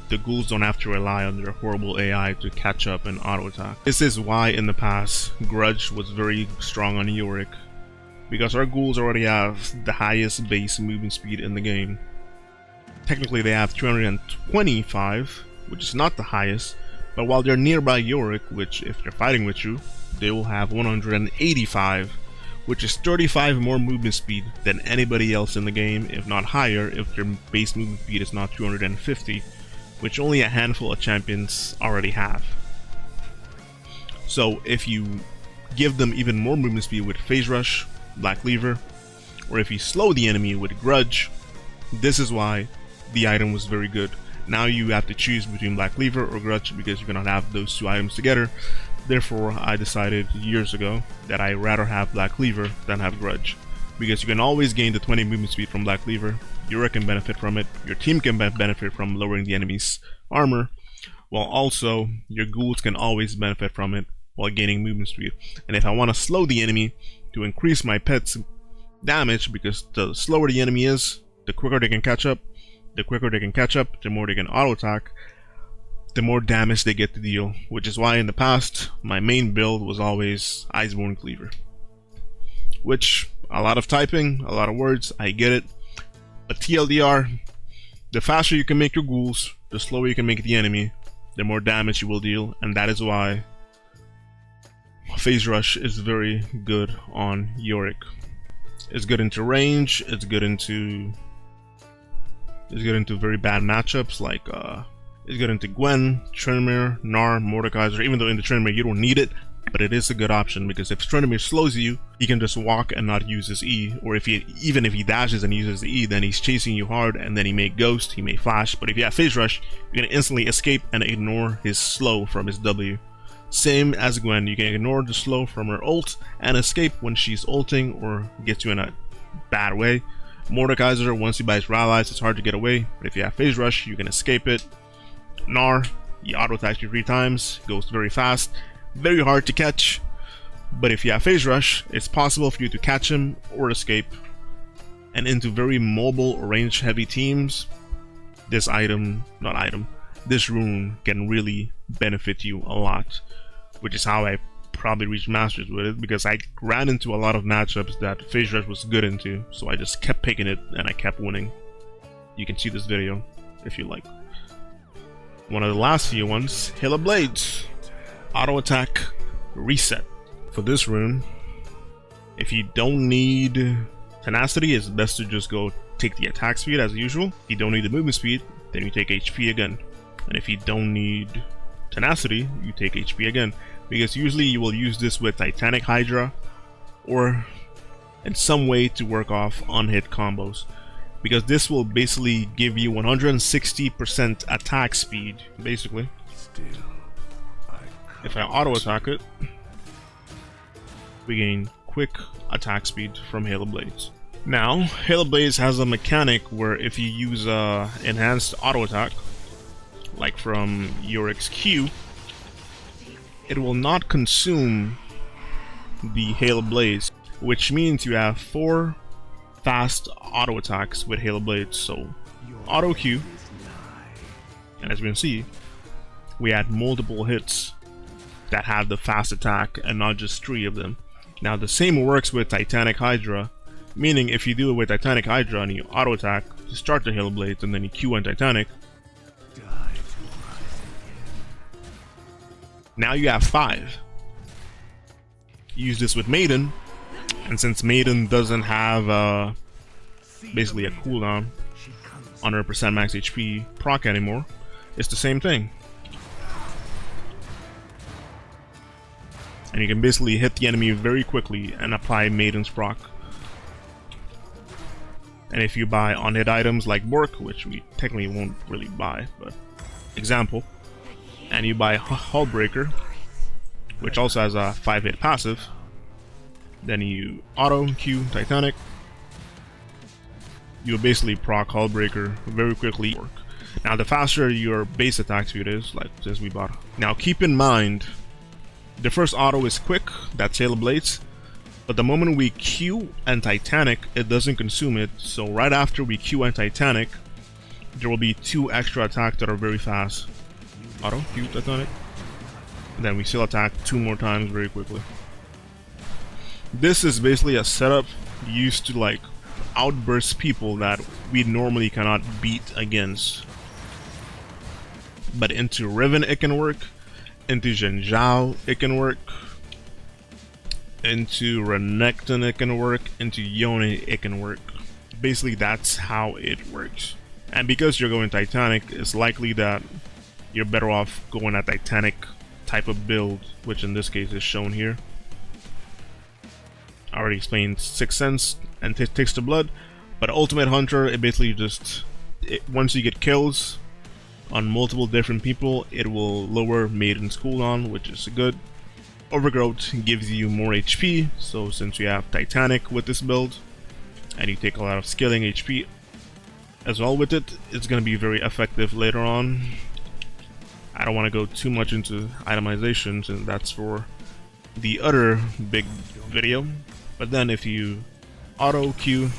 the ghouls don't have to rely on their horrible AI to catch up and auto attack. This is why in the past Grudge was very strong on Yorick, because our ghouls already have the highest base movement speed in the game. Technically they have 225, which is not the highest, but while they're nearby Yorick, which if they're fighting with you, they will have 185, which is 35 more movement speed than anybody else in the game, if not higher, if their base movement speed is not 250, which only a handful of champions already have. So if you give them even more movement speed with Phase Rush, Black Cleaver, or if you slow the enemy with Grudge, this is why the item was very good. Now you have to choose between Black Cleaver or Grudge because you cannot have those two items together. Therefore, I decided years ago that I'd rather have Black Cleaver than have Grudge, because you can always gain the 20 movement speed from Black Cleaver, Yorick can benefit from it, your team can benefit from lowering the enemy's armor, while also your ghouls can always benefit from it while gaining movement speed. And if I want to slow the enemy to increase my pet's damage, because the slower the enemy is, the quicker they can catch up, the more they can auto attack, the more damage they get to deal, which is why in the past my main build was always Iceborne Cleaver. Which, a lot of typing, a lot of words, I get it, but TLDR, the faster you can make your ghouls, the slower you can make the enemy, the more damage you will deal, and that is why Phase Rush is very good on Yorick. It's good into range, it's good into very bad matchups, like it's good into Gwen, Tryndamere, Gnar, Mordekaiser, even though in the Tryndamere you don't need it, but it is a good option, because if Tryndamere slows you, he can just walk and not use his E, or even if he dashes and uses the E, then he's chasing you hard, and then he may ghost, he may flash, but if you have Phase Rush, you're gonna instantly escape and ignore his slow from his W. Same as Gwen, you can ignore the slow from her ult and escape when she's ulting or gets you in a bad way. Mordekaiser, once he buys rallies, it's hard to get away, but if you have Phase Rush, you can escape it. Gnar, he auto attacks you 3 times, goes very fast, very hard to catch, but if you have Phase Rush, it's possible for you to catch him or escape. And into very mobile or range heavy teams, this rune can really benefit you a lot, which is how I probably reached Masteries with it, because I ran into a lot of matchups that Phase Rush was good into, so I just kept picking it and I kept winning. You can see this video if you like. One of the last few ones, Hail of Blades, auto attack reset. For this rune, if you don't need tenacity, it's best to just go take the attack speed as usual. If you don't need the movement speed, then you take HP again. And if you don't need tenacity, you take HP again, because usually you will use this with Titanic Hydra or in some way to work off unhit combos, because this will basically give you 160% attack speed basically. If I auto attack it, we gain quick attack speed from Hail of Blades. Now, Hail of Blades has a mechanic where if you use enhanced auto attack, like from Yorick's Q, it will not consume the Hail of Blades, which means you have 4 fast auto attacks with Hail of Blades. So auto Q, and as you can see, we had multiple hits that have the fast attack and not just 3 of them. Now the same works with Titanic Hydra, meaning if you do it with Titanic Hydra and you auto attack to start the Hail of Blades and then you Q on Titanic, now you have 5. Use this with Maiden, and since Maiden doesn't have basically a cooldown on her percent max HP proc anymore, it's the same thing. And you can basically hit the enemy very quickly and apply Maiden's proc. And if you buy on-hit items like Bork, which we technically won't really buy, but example, and you buy Hullbreaker, which also has a 5-hit passive, then you auto Q Titanic, you will basically proc Hullbreaker very quickly. Now the faster your base attack speed is, like this we bought. Now keep in mind, the first auto is quick, that's Hail of Blades, but the moment we Q and Titanic, it doesn't consume it, so right after we Q and Titanic, there will be 2 extra attacks that are very fast. Auto, Q, Titanic, and then we still attack 2 more times very quickly. This is basically a setup used to like outburst people that we normally cannot beat against. But into Riven it can work, into Zhen Zhao it can work, into Renekton it can work, into Yone it can work. Basically that's how it works. And because you're going Titanic, it's likely that you're better off going a Titanic type of build, which in this case is shown here. I already explained Sixth Sense and Taste of Blood, but Ultimate Hunter, it basically just, once you get kills, On multiple different people, it will lower Maiden's cooldown, which is good. Overgrowth gives you more HP, so since you have Titanic with this build, and you take a lot of scaling HP as well with it, it's going to be very effective later on. I don't want to go too much into itemizations, and that's for the other big video. But then if you auto Q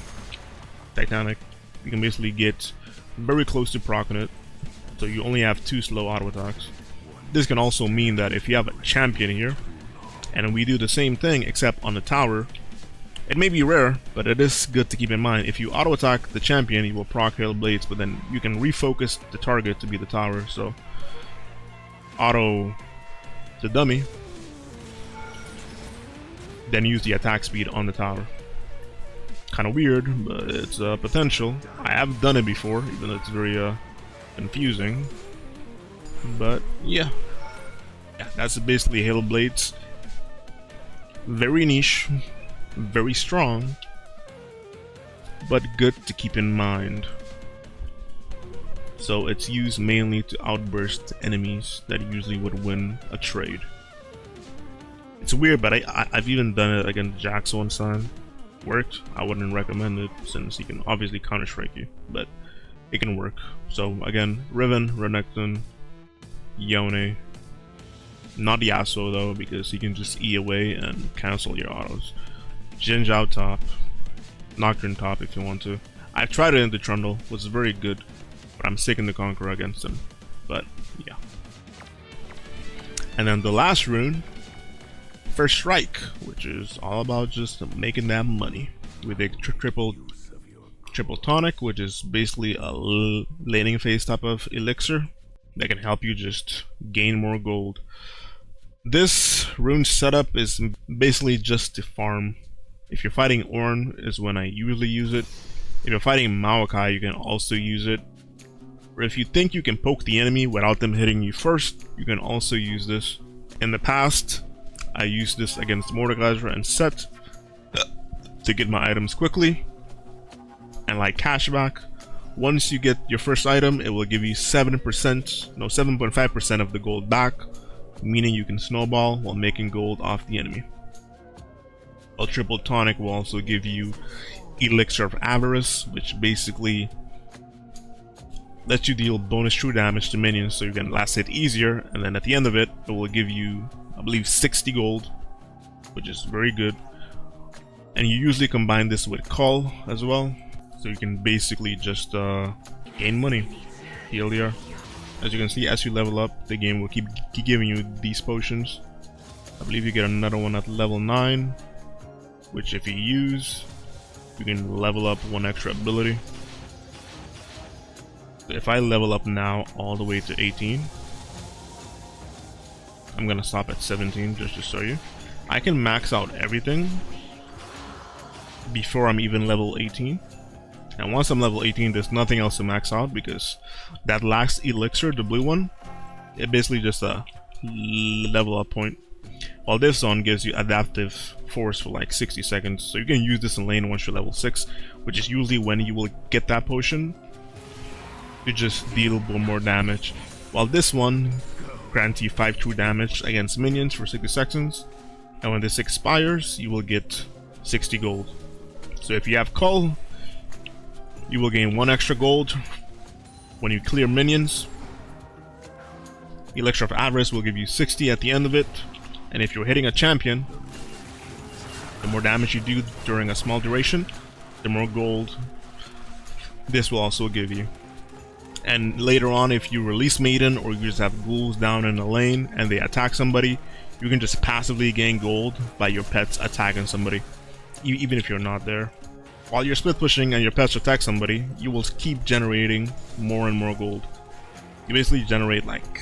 Titanic, you can basically get very close to proccing it, so you only have 2 slow auto attacks. This can also mean that if you have a champion here, and we do the same thing except on the tower, it may be rare, but it is good to keep in mind. If you auto attack the champion, you will proc Hail Blades, but then you can refocus the target to be the tower. So auto the dummy, then use the attack speed on the tower. Kind of weird, but it's potential. I have done it before, even though it's very confusing. But yeah, that's basically Hail Blades. Very niche, very strong, but good to keep in mind. So it's used mainly to outburst enemies that usually would win a trade. It's weird, but I've even done it against Jax one time. Worked. I wouldn't recommend it since he can obviously counter strike you, but it can work. So again, Riven, Renekton, Yone. Not Yasuo though, because he can just E away and cancel your autos. Jinj out top, Nocturne top if you want to. I've tried it into Trundle, was very good, but I'm sticking the Conqueror against him. But yeah. And then the last rune, First Strike, which is all about just making that money. We take triple tonic, which is basically a laning phase type of elixir that can help you just gain more gold. This rune setup is basically just to farm. If you're fighting Ornn is when I usually use it. If you're fighting Maokai, you can also use it. Or if you think you can poke the enemy without them hitting you first, you can also use this. In the past, I used this against Mordekaiser and Set to get my items quickly and like cashback. Once you get your first item, it will give you 7.5% of the gold back, meaning you can snowball while making gold off the enemy. A triple tonic will also give you Elixir of Avarice, which basically lets you deal bonus true damage to minions so you can last hit easier, and then at the end of it, it will give you, I believe, 60 gold, which is very good. And you usually combine this with Cull as well, so you can basically just gain money. Heal here. As you can see, as you level up, the game will keep giving you these potions. I believe you get another one at level 9, which if you use, you can level up 1 extra ability. If I level up now all the way to 18, I'm gonna stop at 17 just to show you. I can max out everything before I'm even level 18. And once I'm level 18, there's nothing else to max out because that last elixir, the blue one, it basically just a level up point. While this one gives you adaptive force for like 60 seconds. So you can use this in lane once you're level 6, which is usually when you will get that potion. You just deal more damage. While this one grants you 5 true damage against minions for 60 seconds. And when this expires, you will get 60 gold. So if you have Cull, you will gain 1 extra gold when you clear minions. Elixir of Avarice will give you 60 at the end of it. And if you're hitting a champion, the more damage you do during a small duration, the more gold this will also give you. And later on, if you release Maiden or you just have ghouls down in the lane and they attack somebody, you can just passively gain gold by your pets attacking somebody, even if you're not there. While you're split pushing and your pets attack somebody, you will keep generating more and more gold. You basically generate like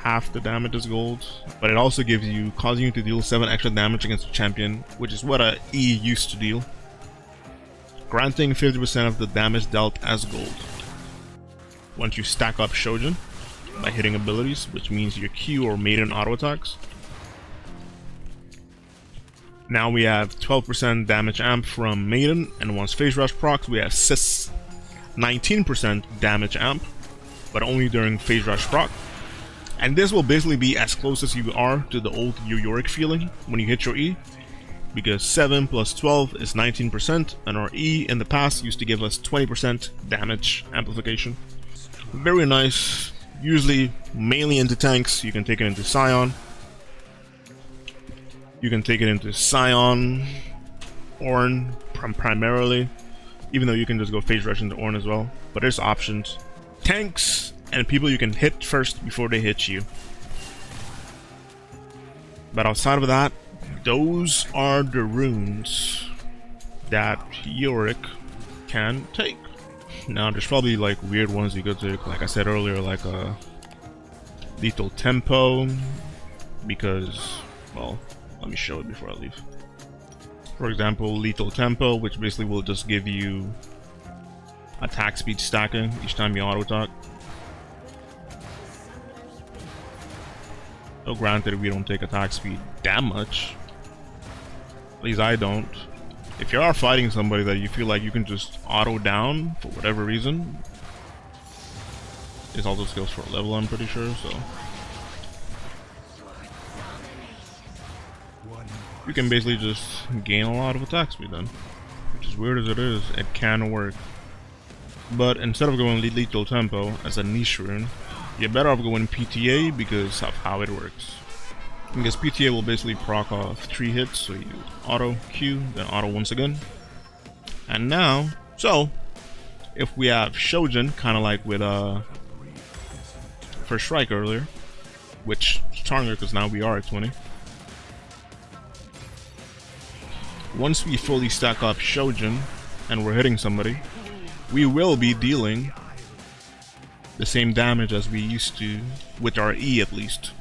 half the damage as gold, but it also gives you, causing you to deal 7 extra damage against a champion, which is what a E used to deal, granting 50% of the damage dealt as gold. Once you stack up Shojin by hitting abilities, which means your Q or Maiden auto attacks. Now we have 12% damage amp from Maiden, and once Phase Rush procs, we have 19% damage amp. but only during phase rush proc. And this will basically be as close as you are to the old Yorick feeling when you hit your E, because 7 plus 12 is 19%, and our E in the past used to give us 20% damage amplification. Very nice, usually mainly into tanks. You can take it into Scion. You can take it into Scion, Ornn primarily, even though you can just go phase rush into Ornn as well. But there's options. Tanks and people you can hit first before they hit you. But outside of that, those are the runes that Yorick can take. Now there's probably like weird ones you could take, like I said earlier, like a Lethal Tempo, because, well, let me show it before I leave. For example, Lethal Tempo, which basically will just give you attack speed stacking each time you auto attack. So granted, we don't take attack speed that much. At least I don't. If you are fighting somebody that you feel like you can just auto down for whatever reason, it's also skills for a level, I'm pretty sure, so you can basically just gain a lot of attack speed then. Which is weird as it is, it can work. But instead of going Lethal Tempo as a niche rune, you're better off going PTA because of how it works. Because PTA will basically proc off 3 hits, so you auto Q, then auto once again. And now, so if we have Shojin, kind of like with First Strike earlier, which stronger because now we are at 20. Once we fully stack up Shojin and we're hitting somebody, we will be dealing the same damage as we used to with our E at least.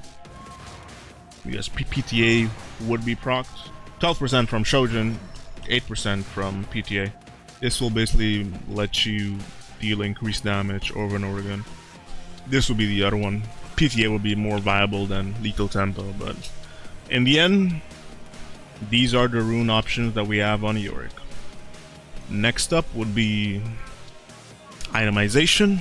Because PTA would be procced. 12% from Shojin, 8% from PTA. This will basically let you deal increased damage over and over again. This will be the other one. PTA will be more viable than Lethal Tempo, but in the end, these are the rune options that we have on Yorick. Next up would be itemization.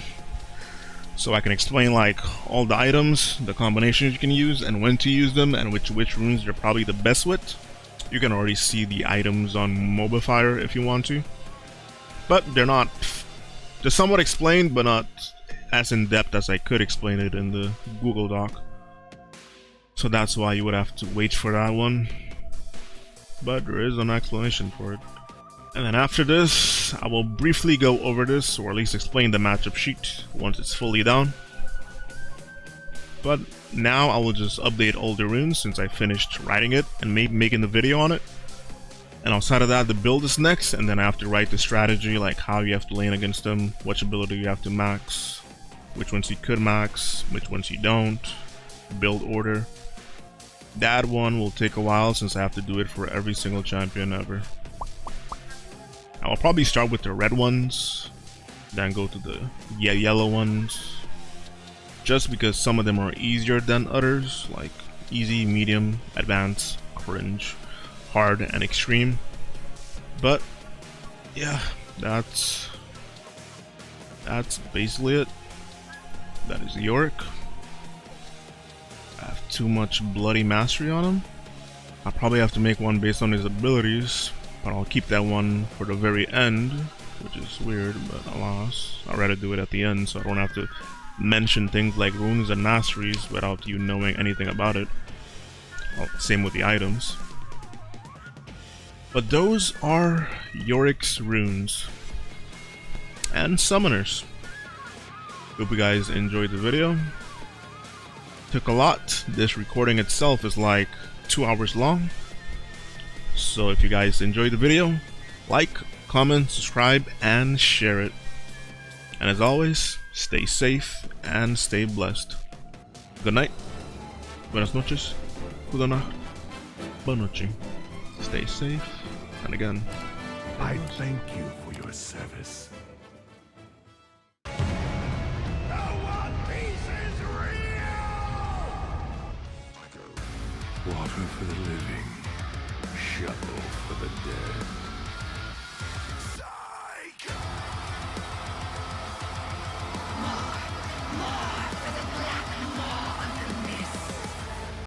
So I can explain like all the items, the combinations you can use, and when to use them, and which runes you're probably the best with. You can already see the items on Mobifier if you want to. But they're not... They're somewhat explained, but not as in-depth as I could explain it in the Google Doc. So that's why you would have to wait for that one. But there is an explanation for it. And then after this, I will briefly go over this, or at least explain the matchup sheet once it's fully down. But now I will just update all the runes since I finished writing it and making the video on it. And outside of that, the build is next, and then I have to write the strategy, like how you have to lane against them, which ability you have to max, which ones you could max, which ones you don't, build order. That one will take a while since I have to do it for every single champion ever. I will probably start with the red ones, then go to the yellow ones, just because some of them are easier than others, like easy, medium, advanced, cringe, hard, and extreme. But yeah, that's basically it. That is Yorick. I have too much bloody mastery on him. I'll probably have to make one based on his abilities, but I'll keep that one for the very end, which is weird, but alas, I'd rather do it at the end so I don't have to mention things like runes and masteries without you knowing anything about it. Well, same with the items. But those are Yorick's runes and summoners. Hope you guys enjoyed the video. Took a lot. This recording itself is like 2 hours long. So if you guys enjoyed the video, like, comment, subscribe, and share it. And as always, stay safe and stay blessed. Good night. Buenas noches. Good night. Buenas noches. Stay safe. And again, I thank you for your service. Water for the living, shovel for the dead.